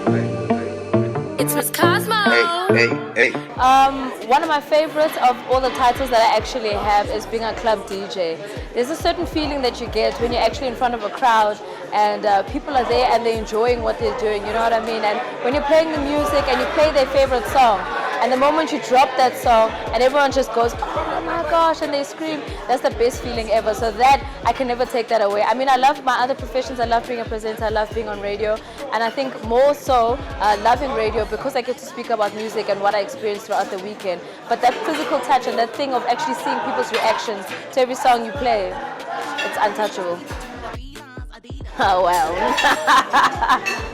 It's Ms Cosmo. Hey. One of my favorites of all the titles that I actually have is being a club DJ. There's a certain feeling that you get when you're actually in front of a crowd and people are there and they're enjoying what they're doing, you know what I mean? And when you're playing the music and you play their favorite song, and the moment you drop that song and everyone just goes, oh my gosh, and they scream, that's the best feeling ever. So that, I can never take that away. I mean, I love my other professions. I love being a presenter. I love being on radio. And I think more so loving radio because I get to speak about music and what I experienced throughout the weekend. But that physical touch and that thing of actually seeing people's reactions to every song you play, it's untouchable. Oh well.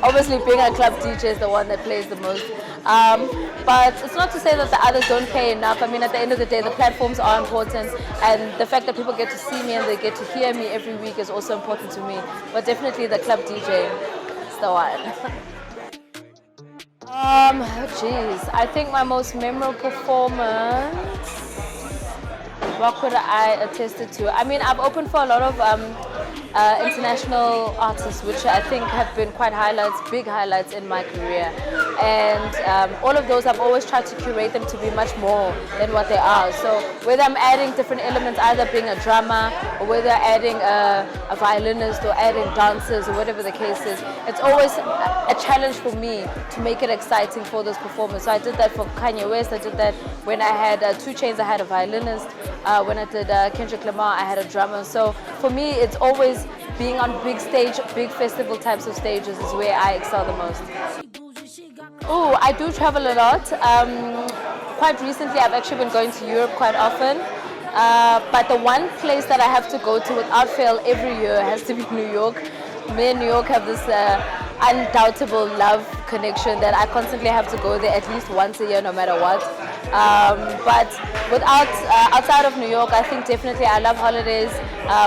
Obviously being a club DJ is the one that plays the most. But it's not to say that the others don't play enough. I mean, at the end of the day, the platforms are important, and the fact that people get to see me and they get to hear me every week is also important to me. But definitely the club DJ is the one. Geez, I think my most memorable performance, what could I attest it to? I mean, I've opened for a lot of international artists, which I think have been quite big highlights in my career. And all of those, I've always tried to curate them to be much more than what they are. So whether I'm adding different elements, either being a drummer, or whether adding a violinist, or adding dancers, or whatever the case is, it's always a challenge for me to make it exciting for those performers. So I did that for Kanye West, I did that when I had 2 Chainz, I had a violinist. When I did Kendrick Lamar, I had a drummer. So for me, it's always being on big stage, big festival types of stages is where I excel the most. Oh, I do travel a lot. Quite recently, I've actually been going to Europe quite often. But the one place that I have to go to without fail every year has to be New York. Me and New York have this undoubtable love connection that I constantly have to go there at least once a year, no matter what. But outside of New York, I think definitely I love holidays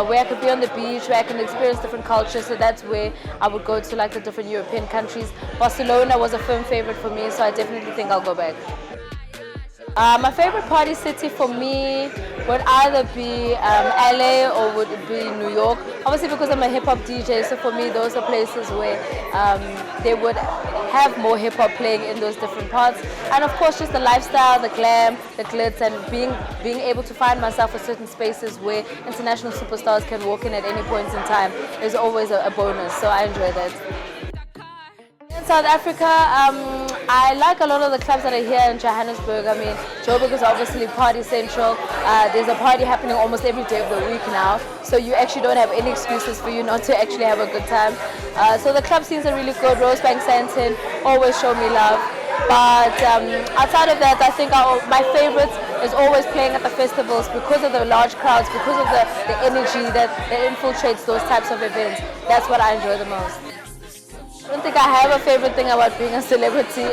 where I could be on the beach, where I can experience different cultures. So that's where I would go to, like the different European countries. Barcelona was a firm favorite for me, so I definitely think I'll go back. My favorite party city for me would either be LA or would it be New York. Obviously because I'm a hip hop DJ, so for me those are places where they would have more hip hop playing in those different parts. And of course just the lifestyle, the glam, the glitz, and being able to find myself in certain spaces where international superstars can walk in at any point in time is always a bonus, so I enjoy that. In South Africa, I like a lot of the clubs that are here in Johannesburg. I mean, Joburg is obviously party central. There's a party happening almost every day of the week now, so you actually don't have any excuses for you not to actually have a good time. So the club scenes are really good. Rosebank, Sandton always show me love. But outside of that, I think my favorite is always playing at the festivals because of the large crowds, because of the energy that infiltrates those types of events. That's what I enjoy the most. I don't think I have a favorite thing about being a celebrity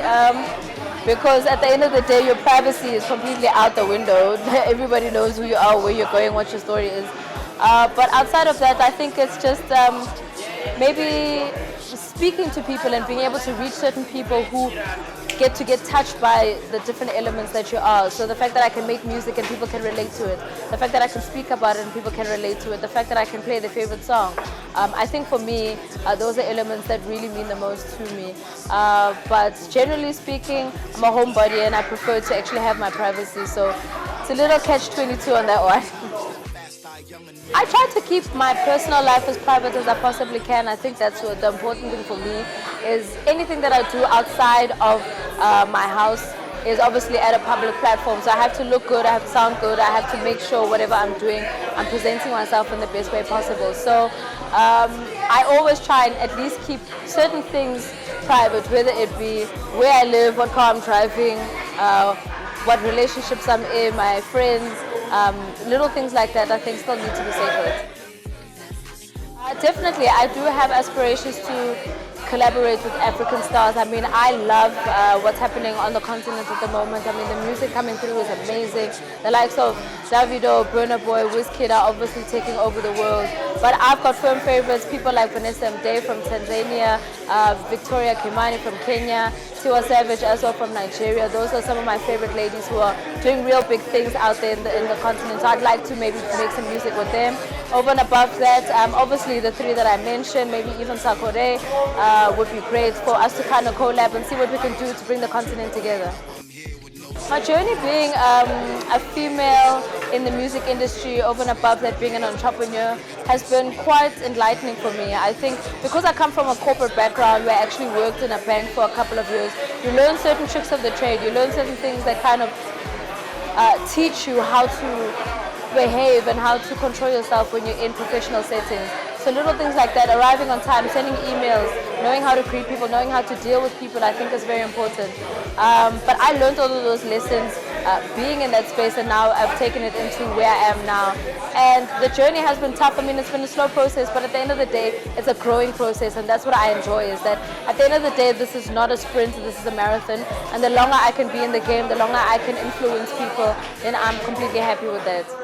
because at the end of the day your privacy is completely out the window. Everybody knows who you are, where you're going, what your story is. But outside of that, I think it's just maybe speaking to people and being able to reach certain people who get touched by the different elements that you are. So the fact that I can make music and people can relate to it, the fact that I can speak about it and people can relate to it, the fact that I can play their favorite song. I think for me, those are elements that really mean the most to me. But generally speaking, I'm a homebody and I prefer to actually have my privacy. So it's a little catch-22 on that one. I try to keep my personal life as private as I possibly can. I think that's what the important thing for me is. Anything that I do outside of my house is obviously at a public platform. So I have to look good, I have to sound good, I have to make sure whatever I'm doing, I'm presenting myself in the best way possible. So I always try and at least keep certain things private, whether it be where I live, what car I'm driving, what relationships I'm in, my friends, little things like that I think still need to be sacred. Definitely, I do have aspirations to collaborate with African stars. I mean, I love what's happening on the continent at the moment. I mean, the music coming through is amazing. The likes of Davido, Burna Boy, Wizkid are obviously taking over the world. But I've got firm favorites, people like Vanessa Mdee from Tanzania, Victoria Kimani from Kenya, Tiwa Savage as well from Nigeria. Those are some of my favorite ladies who are doing real big things out there in the continent. So I'd like to maybe make some music with them. Over and above that, obviously the three that I mentioned, maybe even Sakore, would be great for us to kind of collab and see what we can do to bring the continent together. My journey being a female in the music industry, over and above that being an entrepreneur, has been quite enlightening for me. I think because I come from a corporate background where I actually worked in a bank for a couple of years, you learn certain tricks of the trade, you learn certain things that kind of teach you how to behave and how to control yourself when you're in professional settings. So little things like that, arriving on time, sending emails, knowing how to greet people, knowing how to deal with people, I think is very important. But I learned all of those lessons being in that space, and now I've taken it into where I am now. And the journey has been tough. I mean, it's been a slow process, but at the end of the day, it's a growing process, and that's what I enjoy, is that at the end of the day, this is not a sprint, this is a marathon. And the longer I can be in the game, the longer I can influence people, then I'm completely happy with that.